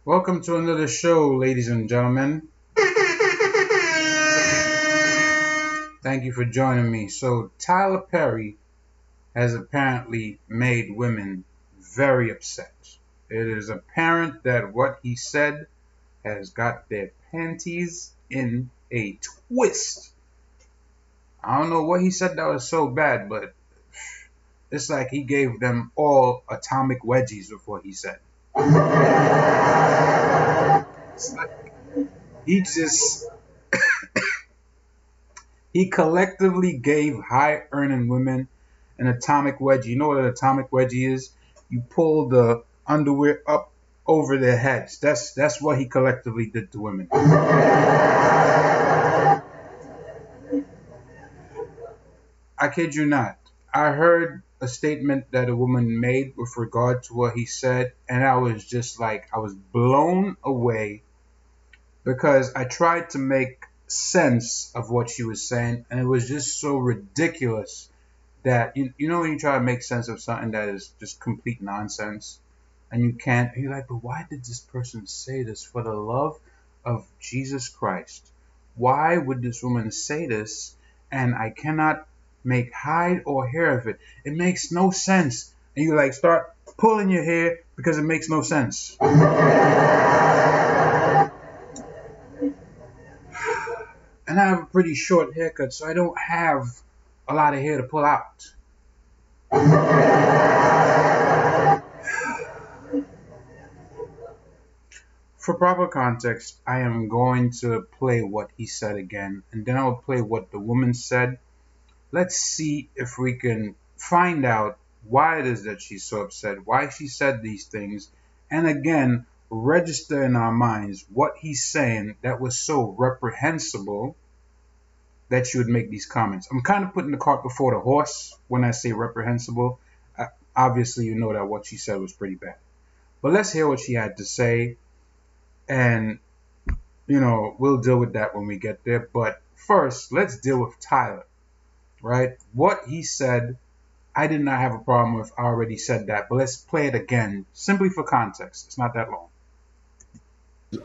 Welcome to another show, ladies and gentlemen. Thank you for joining me. So, Tyler Perry has apparently made women very upset. It is apparent that what he said has got their panties in a twist. I don't know what he said that was so bad, but it's like he gave them all atomic wedgies with what he said. It's like he just he collectively gave high earning women an atomic wedgie. You know what an atomic wedgie is? You pull the underwear up over their heads. That's what he collectively did to women. I kid you not. I heard a statement that a woman made with regard to what he said, and I was just like, I was blown away because I tried to make sense of what she was saying, and it was just so ridiculous that you know when you try to make sense of something that is just complete nonsense and you can't, you're like, but why did this person say this? For the love of Jesus Christ, why would this woman say this? And I cannot make hide or hair of it. It makes no sense. And you like start pulling your hair because it makes no sense. And I have a pretty short haircut, so I don't have a lot of hair to pull out. For proper context, I am going to play what he said again, and then I'll play what the woman said. Let's see if we can find out why it is that she's so upset, why she said these things, and again, register in our minds what he's saying that was so reprehensible that she would make these comments. I'm kind of putting the cart before the horse when I say reprehensible. Obviously, you know that what she said was pretty bad. But let's hear what she had to say, and, we'll deal with that when we get there. But first, let's deal with Tyler, right? What he said, I did not have a problem with. I already said that. But let's play it again, simply for context. It's not that long.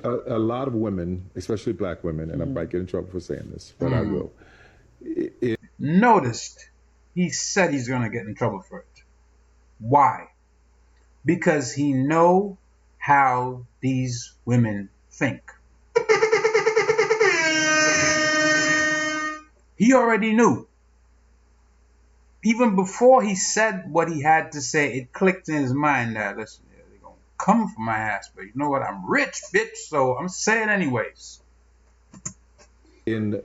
A lot of women, especially black women, and I might get in trouble for saying this, but I will. Noticed he said he's going to get in trouble for it. Why? Because he know how these women think. He already knew. Even before he said what he had to say, it clicked in his mind that, listen, they're going to come for my ass, but you know what? I'm rich, bitch, so I'm saying anyways. In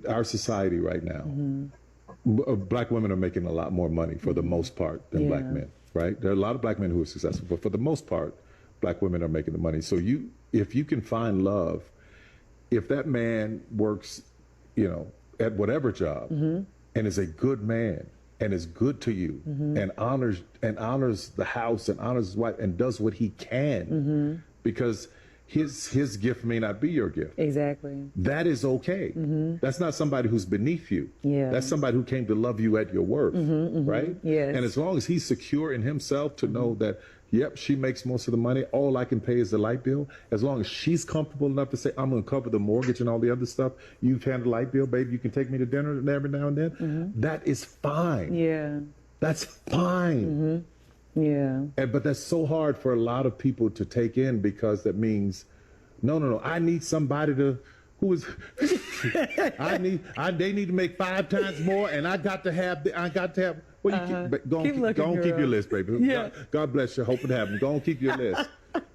our society right now, black women are making a lot more money for the most part than black men, right? There are a lot of black men who are successful, but for the most part, black women are making the money. So if you can find love, if that man works, at whatever job, and is a good man and is good to you, and honors the house and honors his wife and does what he can, because his gift may not be your gift. Exactly. That is okay. That's not somebody who's beneath you. Yeah. That's somebody who came to love you at your worth, right? Yes. And as long as he's secure in himself to know that, yep, she makes most of the money, all I can pay is the light bill, as long as she's comfortable enough to say, I'm going to cover the mortgage and all the other stuff, you pay the light bill, baby, you can take me to dinner every now and then, that is fine. Yeah. That's fine. Yeah. But that's so hard for a lot of people to take in, because that means, no, I need somebody to, who is, they need to make 5 times more, and I got to have, well, go on, keep your list, baby. Yeah. God bless you, hope it happens. Go on, keep your list.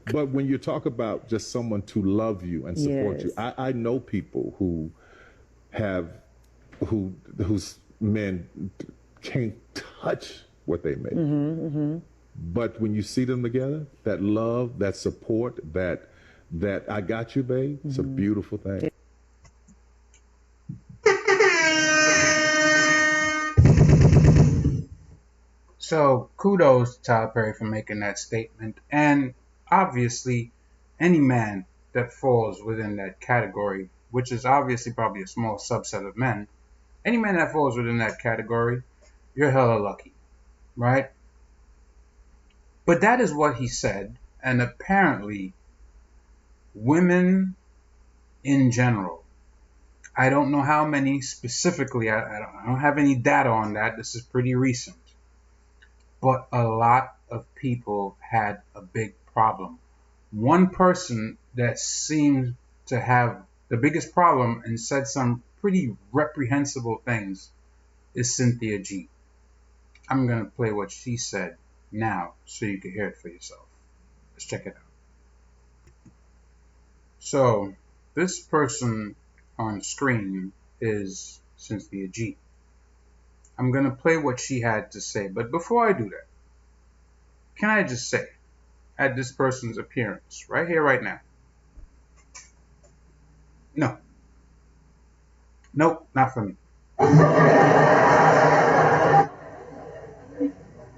But when you talk about just someone to love you and support you, I know people whose men can't touch what they make. But when you see them together, that love, that support, that I got you, babe, it's a beautiful thing. So kudos to Tyler Perry for making that statement. And obviously, any man that falls within that category, which is obviously probably a small subset of men, any man that falls within that category, you're hella lucky, right? But that is what he said. And apparently, women in general, I don't know how many specifically, I don't have any data on that. This is pretty recent. But a lot of people had a big problem. One person that seemed to have the biggest problem and said some pretty reprehensible things is Cynthia G. I'm going to play what she said now so you can hear it for yourself. Let's check it out. So, this person on screen is Cynthia G. I'm going to play what she had to say, but before I do that, can I just say, at this person's appearance, right here, right now, no, nope, not for me.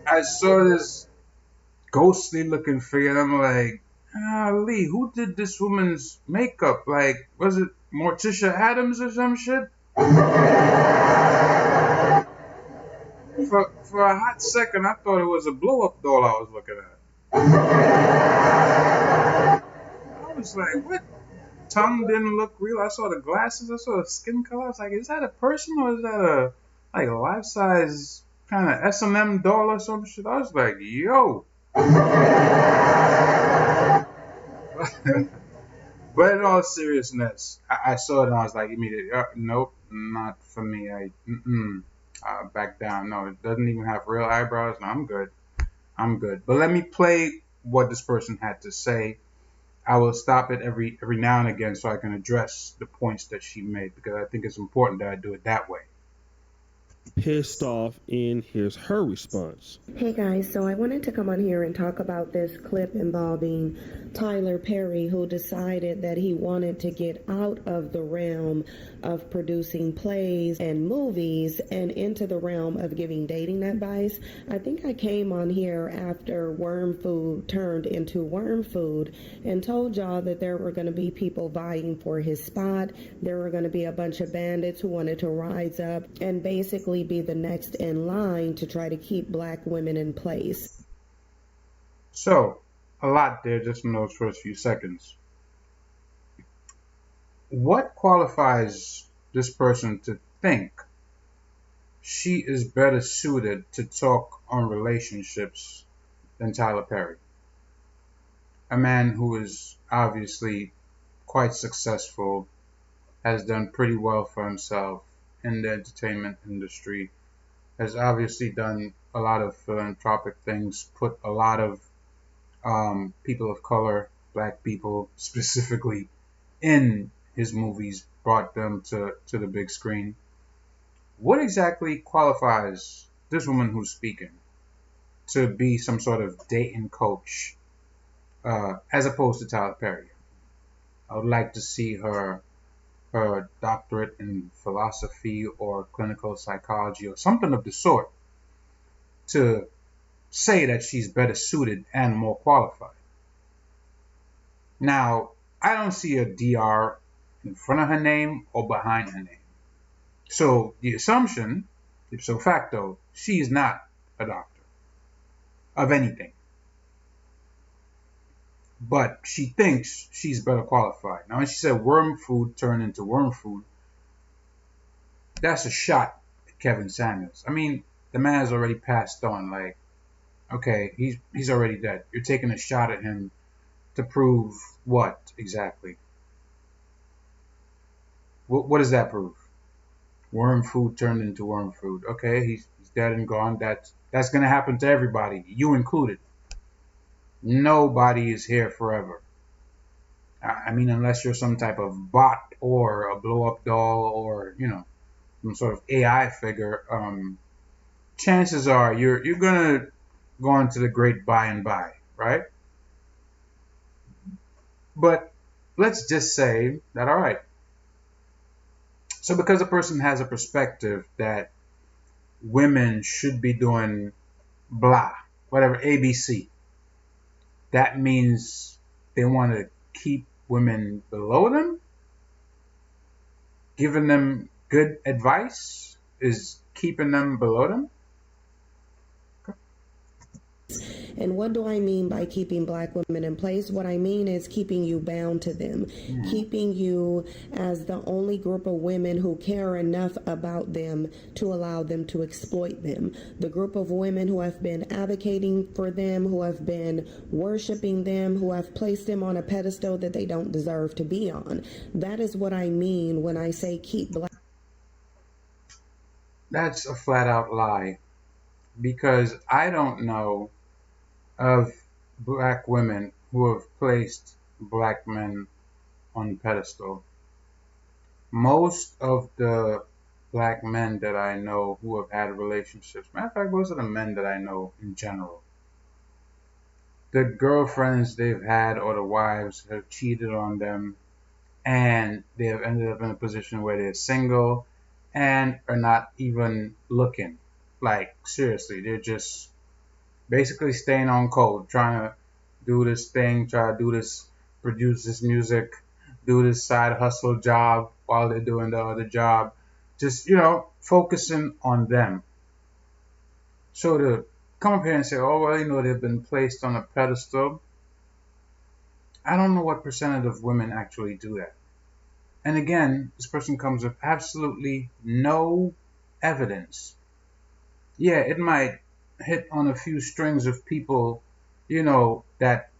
I saw this ghostly looking figure, and I'm like, Lee, who did this woman's makeup? Like, was it Morticia Adams or some shit? For a hot second, I thought it was a blow-up doll I was looking at. I was like, what? Tongue didn't look real. I saw the glasses. I saw the skin color. I was like, is that a person or is that a life-size kind of S&M doll or some shit? I was like, yo. But in all seriousness, I saw it and I was like immediately, nope, not for me. Back down. No, it doesn't even have real eyebrows. No, I'm good. But let me play what this person had to say. I will stop it every now and again so I can address the points that she made because I think it's important that I do it that way. Pissed off, and here's her response. Hey guys, so I wanted to come on here and talk about this clip involving Tyler Perry, who decided that he wanted to get out of the realm of producing plays and movies and into the realm of giving dating advice. I think I came on here after Worm Food turned into Worm Food and told y'all that there were going to be people vying for his spot. There were going to be a bunch of bandits who wanted to rise up and basically be the next in line to try to keep black women in place. So, a lot there just in those first few seconds. What qualifies this person to think she is better suited to talk on relationships than Tyler Perry? A man who is obviously quite successful, has done pretty well for himself in the entertainment industry, has obviously done a lot of philanthropic things, put a lot of people of color, black people specifically, in his movies, brought them to the big screen. What exactly qualifies this woman who's speaking to be some sort of dating coach as opposed to Tyler Perry? I would like to see her doctorate in philosophy or clinical psychology or something of the sort to say that she's better suited and more qualified. Now, I don't see a DR in front of her name or behind her name. So the assumption, ipso facto, she is not a doctor of anything. But she thinks she's better qualified. Now, when she said worm food turned into worm food, that's a shot at Kevin Samuels. I mean, the man has already passed on. Like, okay, he's already dead. You're taking a shot at him to prove what exactly? What does that prove? Worm food turned into worm food. Okay, he's dead and gone. That's going to happen to everybody, you included. Nobody is here forever. I mean, unless you're some type of bot or a blow-up doll or, some sort of AI figure, chances are you're going to go on to the great by and by, right? But let's just say that, all right. So because a person has a perspective that women should be doing blah, whatever, ABC, that means they want to keep women below them? Giving them good advice is keeping them below them? Okay. And what do I mean by keeping black women in place? What I mean is keeping you bound to them, keeping you as the only group of women who care enough about them to allow them to exploit them. The group of women who have been advocating for them, who have been worshiping them, who have placed them on a pedestal that they don't deserve to be on. That is what I mean when I say keep black. That's a flat out lie, because I don't know of black women who have placed black men on pedestal. Most of the black men that I know who have had relationships, matter of fact, most of the men that I know in general, the girlfriends they've had or the wives have cheated on them, and they have ended up in a position where they're single and are not even looking. Like, seriously, they're just basically staying on code, trying to do this thing, try to do this, produce this music, do this side hustle job while they're doing the other job. Just, focusing on them. So to come up here and say, oh, well, they've been placed on a pedestal, I don't know what percentage of women actually do that. And again, this person comes with absolutely no evidence. Yeah, it might hit on a few strings of people, that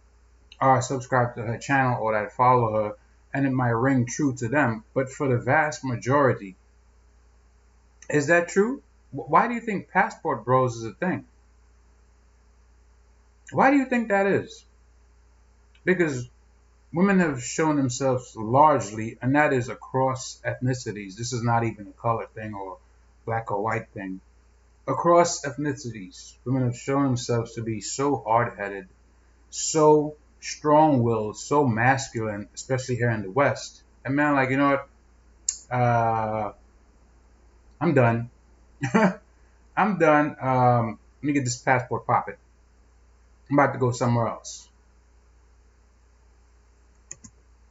are subscribed to her channel or that follow her, and it might ring true to them. But for the vast majority, is that true? Why do you think passport bros is a thing? Why do you think that is? Because women have shown themselves largely, and that is across ethnicities. This is not even a color thing or black or white thing. Across ethnicities, women have shown themselves to be so hard-headed, so strong-willed, so masculine, especially here in the West. And man, like, you know what? I'm done. I'm done. Let me get this passport popping. I'm about to go somewhere else.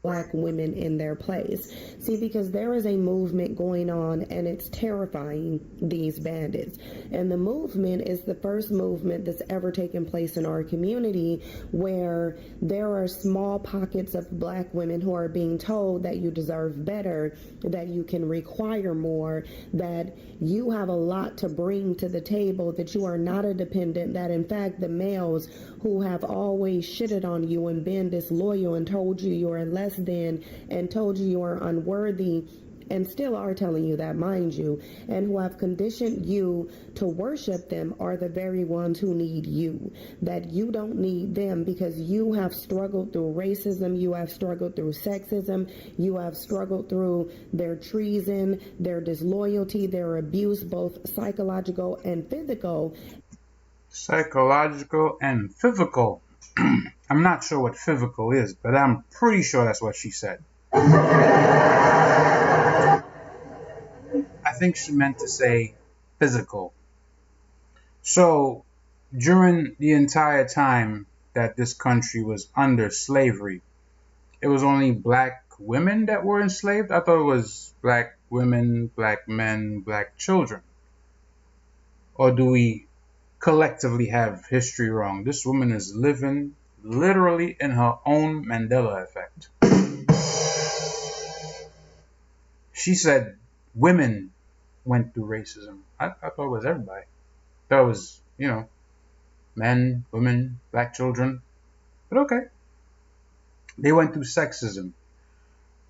Black women in their place. See, because there is a movement going on, and it's terrifying these bandits. And the movement is the first movement that's ever taken place in our community, where there are small pockets of black women who are being told that you deserve better, that you can require more, that you have a lot to bring to the table, that you are not a dependent, that in fact the males who have always shitted on you and been disloyal and told you you're less than and told you you are unworthy, and still are telling you that, mind you, and who have conditioned you to worship them, are the very ones who need you. That you don't need them because you have struggled through racism, you have struggled through sexism, you have struggled through their treason, their disloyalty, their abuse, both psychological and physical. Psychological and physical. I'm not sure what physical is, but I'm pretty sure that's what she said. I think she meant to say physical. So, during the entire time that this country was under slavery, it was only black women that were enslaved? I thought it was black women, black men, black children. Or do we collectively have history wrong? This woman is living literally in her own Mandela Effect. She said women went through racism. I thought it was everybody. I thought it was, men, women, black children. But okay. They went through sexism.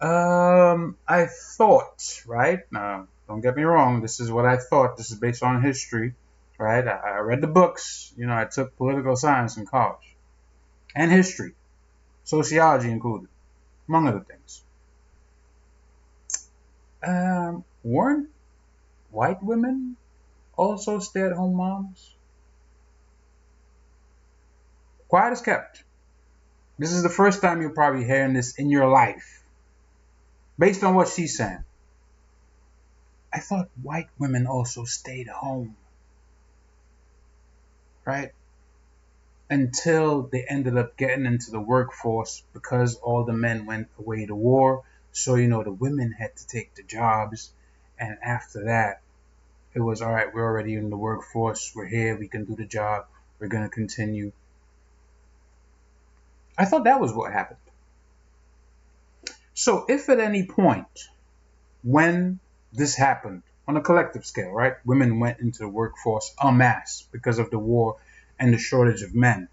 I thought, right? Now, don't get me wrong. This is what I thought. This is based on history, right? I read the books. I took political science in college. And history. Sociology included. Among other things. Weren't white women also stay-at-home moms? Quiet as kept. This is the first time you're probably hearing this in your life. Based on what she's saying. I thought white women also stayed home. Right? Until they ended up getting into the workforce because all the men went away to war. So, the women had to take the jobs. And after that, it was, all right, we're already in the workforce. We're here. We can do the job. We're going to continue. I thought that was what happened. So if at any point when this happened on a collective scale, right, women went into the workforce en masse because of the war and the shortage of men.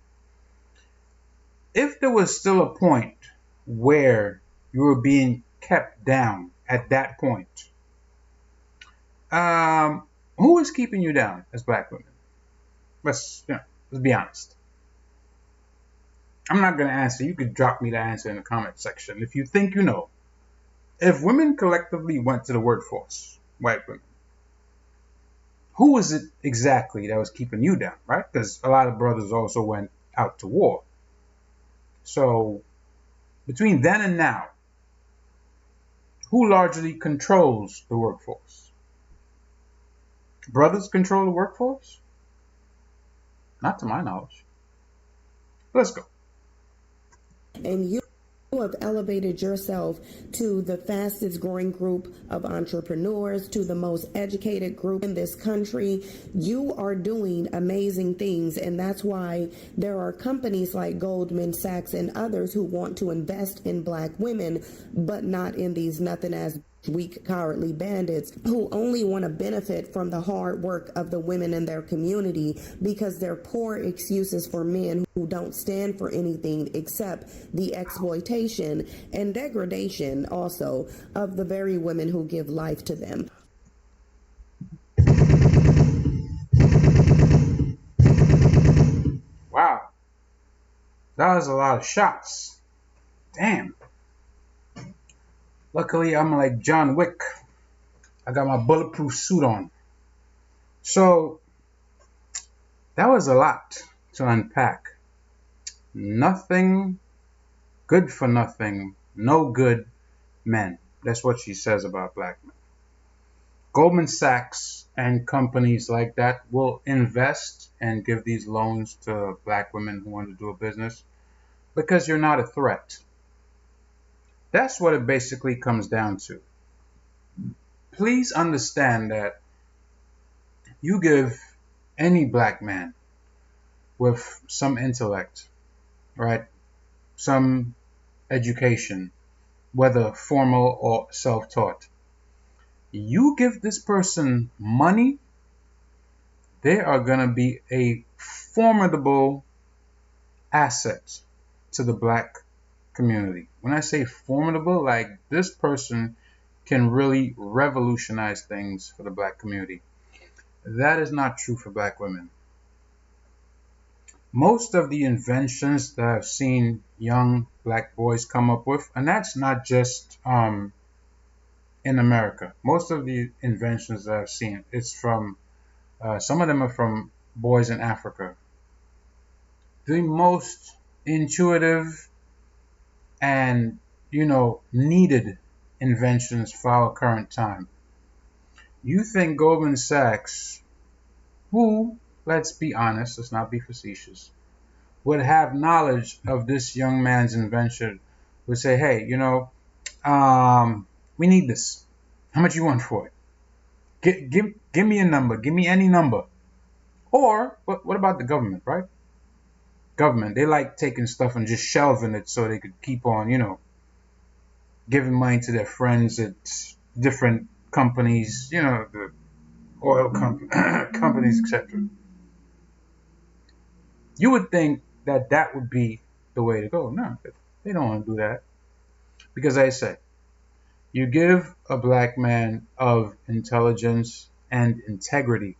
If there was still a point where you were being kept down at that point, who is keeping you down as black women? Let's be honest. I'm not going to answer. You could drop me the answer in the comment section if you think you know. If women collectively went to the workforce, white women, who was it exactly that was keeping you down, right? Because a lot of brothers also went out to war. So between then and now, who largely controls the workforce? Brothers control the workforce? Not to my knowledge. Let's go. And you have elevated yourself to the fastest growing group of entrepreneurs, to the most educated group in this country. You are doing amazing things, and that's why there are companies like Goldman Sachs and others who want to invest in black women, but not in these nothing as weak, cowardly bandits who only want to benefit from the hard work of the women in their community, because they're poor excuses for men who don't stand for anything except the exploitation and degradation also of the very women who give life to them. Wow. That was a lot of shots. Damn. Luckily, I'm like John Wick. I got my bulletproof suit on. So, that was a lot to unpack. Nothing, good for nothing, no good men. That's what she says about black men. Goldman Sachs and companies like that will invest and give these loans to black women who want to do a business because you're not a threat. That's what it basically comes down to. Please understand that you give any black man with some intellect, right, some education, whether formal or self-taught, you give this person money, they are going to be a formidable asset to the black community. When I say formidable, like this person can really revolutionize things for the black community. That is not true for black women. Most of the inventions that I've seen young black boys come up with, and that's not just in America. Most of the inventions that I've seen, it's from, some of them are from boys in Africa. The most intuitive and, needed inventions for our current time. You think Goldman Sachs, who, let's be honest, let's not be facetious, would have knowledge of this young man's invention, would say, hey, we need this. How much you want for it? Give me a number. Give me any number. Or, what about the government, right? Government, they like taking stuff and just shelving it so they could keep on, giving money to their friends at different companies, the oil companies, etc. You would think that would be the way to go. No, they don't want to do that. Because I say, you give a black man of intelligence and integrity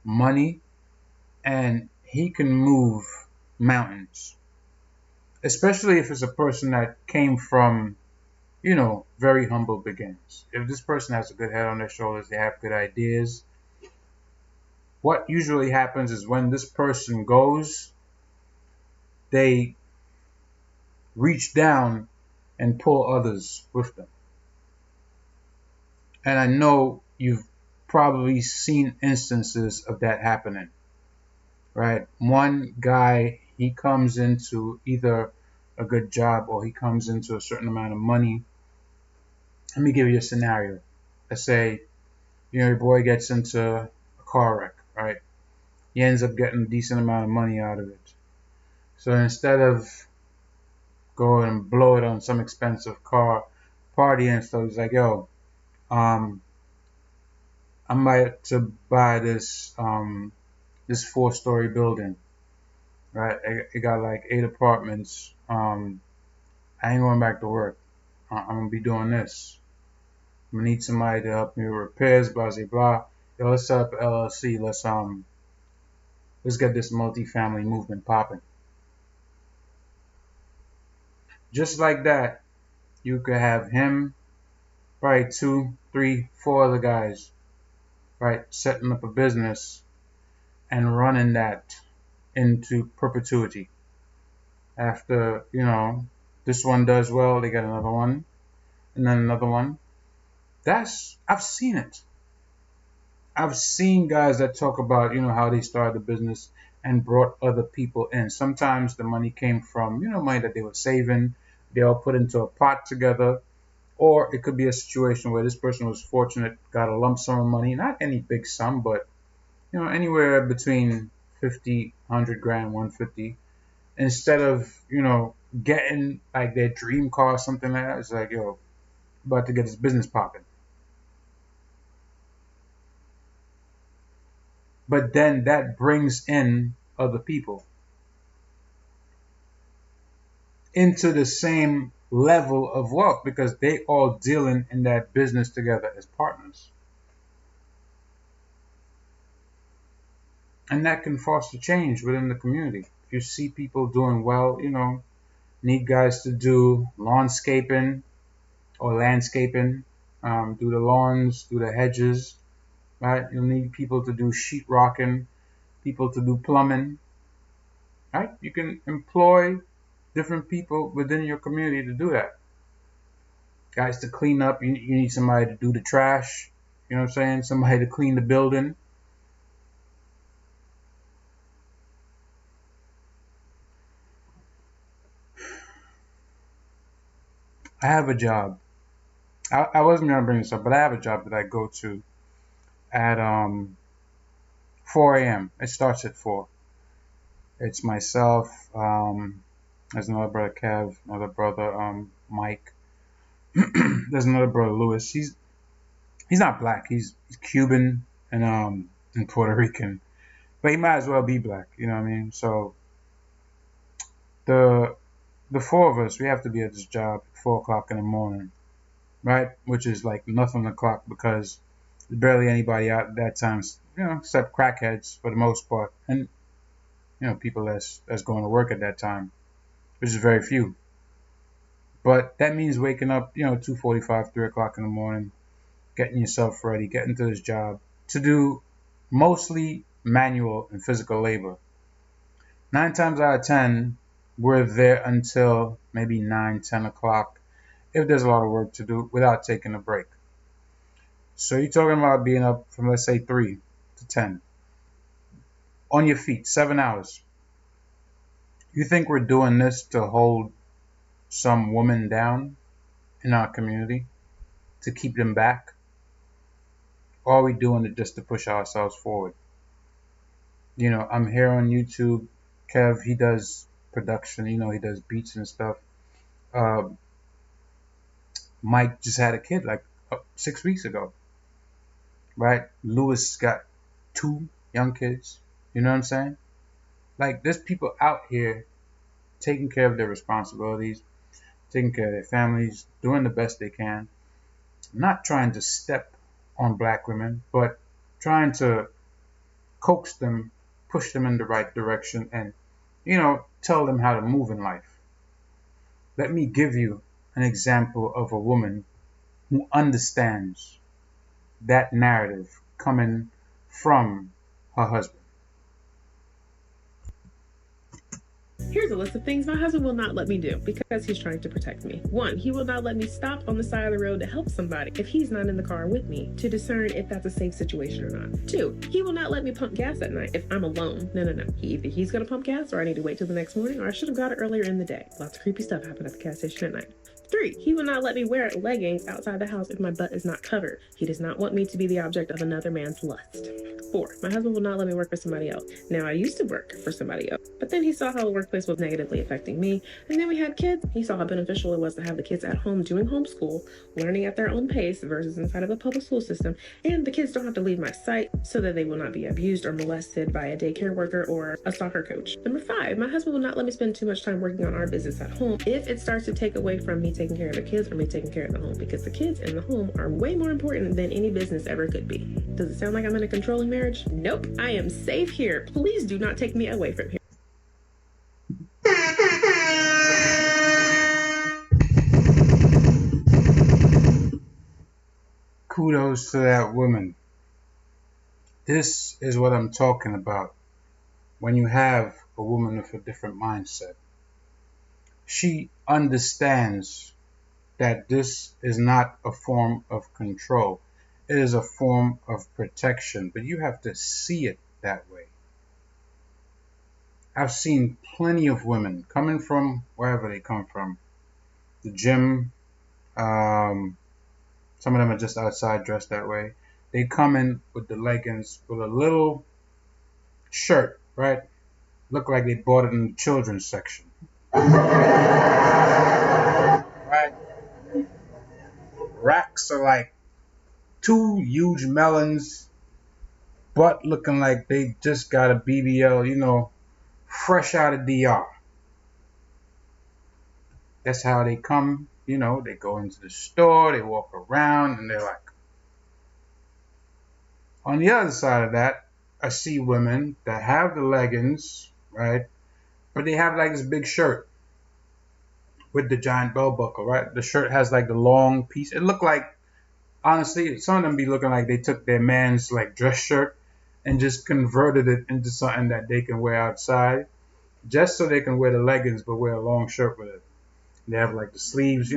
money, and he can move mountains. Especially if it's a person that came from, very humble beginnings. If this person has a good head on their shoulders, they have good ideas. What usually happens is when this person goes, they reach down and pull others with them. And I know you've probably seen instances of that happening, right? One guy, he comes into either a good job or he comes into a certain amount of money. Let me give you a scenario. Let's say, your boy gets into a car wreck, right? he ends up getting a decent amount of money out of it. So instead of going and blow it on some expensive car, party and stuff, he's like, yo, I'm about to buy this 4-story building, right? It got like 8 apartments. I ain't going back to work. I'm gonna be doing this. I'm gonna need somebody to help me with repairs, blah blah blah. Yo, let's set up an LLC. Let's get this multifamily movement popping. Just like that, you could have him, right, 2, 3, 4 other guys, right, setting up a business and running that into perpetuity. After, this one does well, they get another one, and then another one. I've seen it. I've seen guys that talk about, how they started the business and brought other people in. Sometimes the money came from, money that they were saving. They all put into a pot together. Or it could be a situation where this person was fortunate, got a lump sum of money, not any big sum, but, anywhere between 50, 100 grand, 150. Instead of, getting like their dream car or something like that, it's like, yo, about to get this business popping. But then that brings in other people into the same level of wealth because they all dealing in that business together as partners. And that can foster change within the community. If you see people doing well, need guys to do lawnscaping or landscaping, do the lawns, do the hedges, right? You'll need people to do sheetrocking, people to do plumbing, right? You can employ different people within your community to do that. Guys to clean up, you need somebody to do the trash, you know what I'm saying? Somebody to clean the building. I have a job. I wasn't going to bring this up, but I have a job that I go to at 4 a.m. It starts at 4. It's myself, there's another brother Kev, another brother Mike. There's another brother Lewis. He's not black. He's Cuban and Puerto Rican, but he might as well be black. You know what I mean? So the 4 of us, we have to be at this job at 4 o'clock in the morning, right? Which is like nothing o'clock because there's barely anybody out at that time, except crackheads for the most part, and people that's going to work at that time, which is very few. But that means waking up, 2:45, 3 o'clock in the morning, getting yourself ready, getting to this job to do mostly manual and physical labor. 9 times out of 10, we're there until maybe 9, 10 o'clock if there's a lot of work to do without taking a break. So you're talking about being up from, let's say, 3 to 10. On your feet, 7 hours. You think we're doing this to hold some woman down in our community, to keep them back? Or are we doing it just to push ourselves forward? I'm here on YouTube. Kev, he does production, he does beats and stuff. Mike just had a kid like 6 weeks ago, right? Lewis got 2 young kids. You know what I'm saying? Like, there's people out here taking care of their responsibilities, taking care of their families, doing the best they can, not trying to step on black women, but trying to coax them, push them in the right direction, and, tell them how to move in life. Let me give you an example of a woman who understands that narrative coming from her husband. Here's a list of things my husband will not let me do because he's trying to protect me. 1, he will not let me stop on the side of the road to help somebody if he's not in the car with me to discern if that's a safe situation or not. 2, he will not let me pump gas at night if I'm alone. No. Either he's going to pump gas or I need to wait till the next morning or I should have got it earlier in the day. Lots of creepy stuff happened at the gas station at night. 3, he will not let me wear leggings outside the house if my butt is not covered. He does not want me to be the object of another man's lust. 4, my husband will not let me work for somebody else. Now, I used to work for somebody else, but then he saw how the workplace was negatively affecting me, and then we had kids. He saw how beneficial it was to have the kids at home doing homeschool, learning at their own pace versus inside of a public school system, and the kids don't have to leave my sight so that they will not be abused or molested by a daycare worker or a soccer coach. Number 5, my husband will not let me spend too much time working on our business at home if it starts to take away from me taking care of the kids or me taking care of the home, because the kids and the home are way more important than any business ever could be. Does it sound like I'm in a controlling marriage? Nope, I am safe here. Please do not take me away from here. Kudos to that woman. This is what I'm talking about when you have a woman with a different mindset. She understands that this is not a form of control. It is a form of protection, but you have to see it that way. I've seen plenty of women coming from wherever they come from, the gym, some of them are just outside dressed that way. They come in with the leggings with a little shirt, right? Look like they bought it in the children's section. Right? Racks are like 2 huge melons, butt looking like they just got a BBL, fresh out of DR. That's how they come, they go into the store, they walk around, and they're like. On the other side of that, I see women that have the leggings, right? But they have like this big shirt with the giant belt buckle, right? The shirt has like the long piece. It looked like, honestly, some of them be looking like they took their man's like dress shirt and just converted it into something that they can wear outside, just so they can wear the leggings but wear a long shirt with it. They have like the sleeves,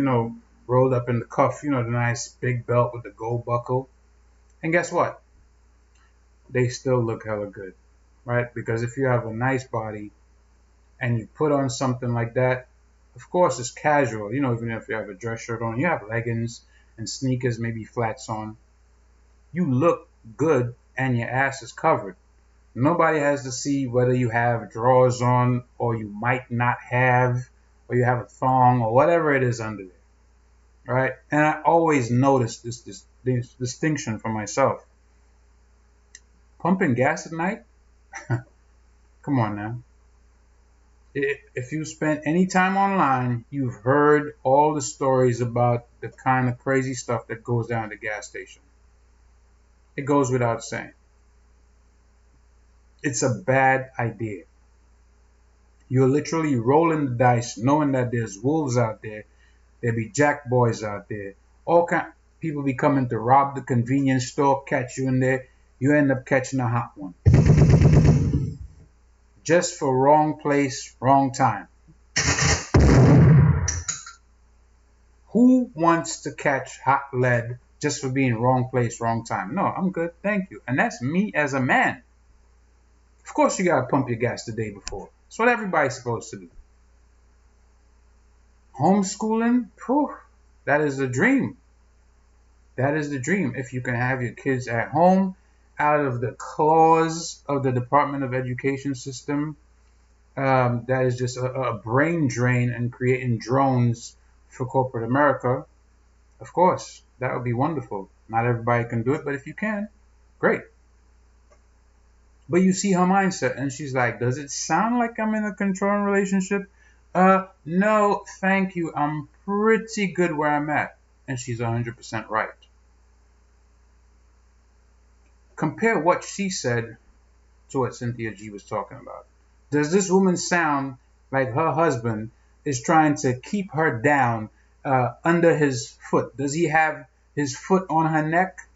rolled up in the cuff, the nice big belt with the gold buckle. And guess what? They still look hella good, right? Because if you have a nice body and you put on something like that, of course it's casual, even if you have a dress shirt on, you have leggings and sneakers, maybe flats on, you look good and your ass is covered. Nobody has to see whether you have drawers on or you might not have, or you have a thong or whatever it is under there, right? And I always notice this distinction for myself. Pumping gas at night? Come on now. If you spent any time online, you've heard all the stories about the kind of crazy stuff that goes down at the gas station. It goes without saying. It's a bad idea. You're literally rolling the dice knowing that there's wolves out there, there'll be jack boys out there, all kind of people be coming to rob the convenience store, catch you in there. You end up catching a hot one. Just for wrong place, wrong time. Who wants to catch hot lead just for being wrong place, wrong time? No, I'm good, thank you. And that's me as a man. Of course you gotta pump your gas the day before. That's what everybody's supposed to do. Homeschooling, that is the dream. That is the dream. If you can have your kids at home, out of the claws of the Department of Education system, that is just a brain drain and creating drones for corporate America. Of course, that would be wonderful. Not everybody can do it, but if you can, great. But you see her mindset, and she's like, does it sound like I'm in a controlling relationship? No, thank you. I'm pretty good where I'm at. And she's 100% right. Compare what she said to what Cynthia G was talking about. Does this woman sound like her husband is trying to keep her down under his foot? Does he have his foot on her neck?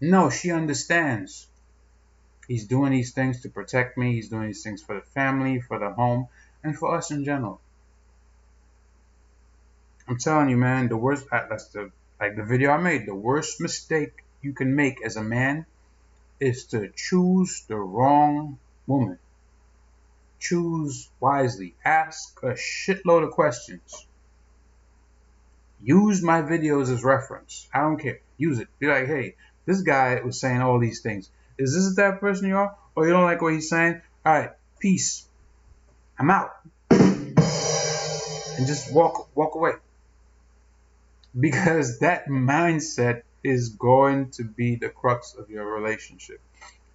No, she understands. He's doing these things to protect me. He's doing these things for the family, for the home, and for us in general. I'm telling you, man, the worst, that's the video I made, the worst mistake you can make as a man is to choose the wrong woman. Choose wisely. Ask a shitload of questions. Use my videos as reference. I don't care. Use it. Be like, hey, this guy was saying all these things. Is this that person you are? Or you don't like what he's saying? All right, peace. I'm out. And just walk away. Because that mindset is going to be the crux of your relationship.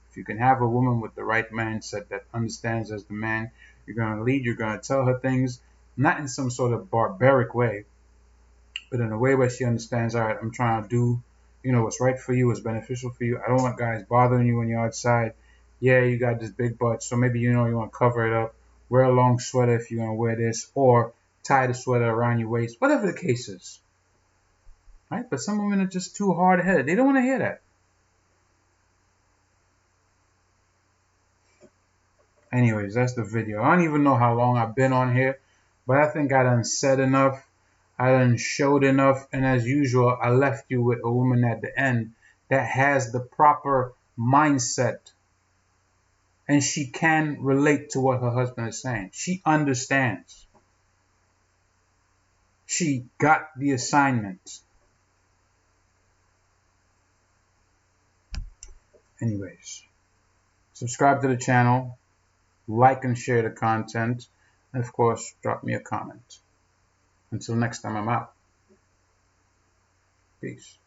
If you can have a woman with the right mindset that understands as the man, you're going to lead, you're going to tell her things, not in some sort of barbaric way, but in a way where she understands, all right, I'm trying to do, what's right for you, what's beneficial for you. I don't want guys bothering you when you're outside. Yeah, you got this big butt, so maybe you want to cover it up. Wear a long sweater if you're going to wear this, or tie the sweater around your waist, whatever the case is. Right? But some women are just too hard-headed. They don't want to hear that. Anyways, that's the video. I don't even know how long I've been on here, but I think I done said enough. I done showed enough. And as usual, I left you with a woman at the end that has the proper mindset. And she can relate to what her husband is saying. She understands. She got the assignment. Anyways, subscribe to the channel. Like and share the content, and of course, drop me a comment. Until next time, I'm out. Peace.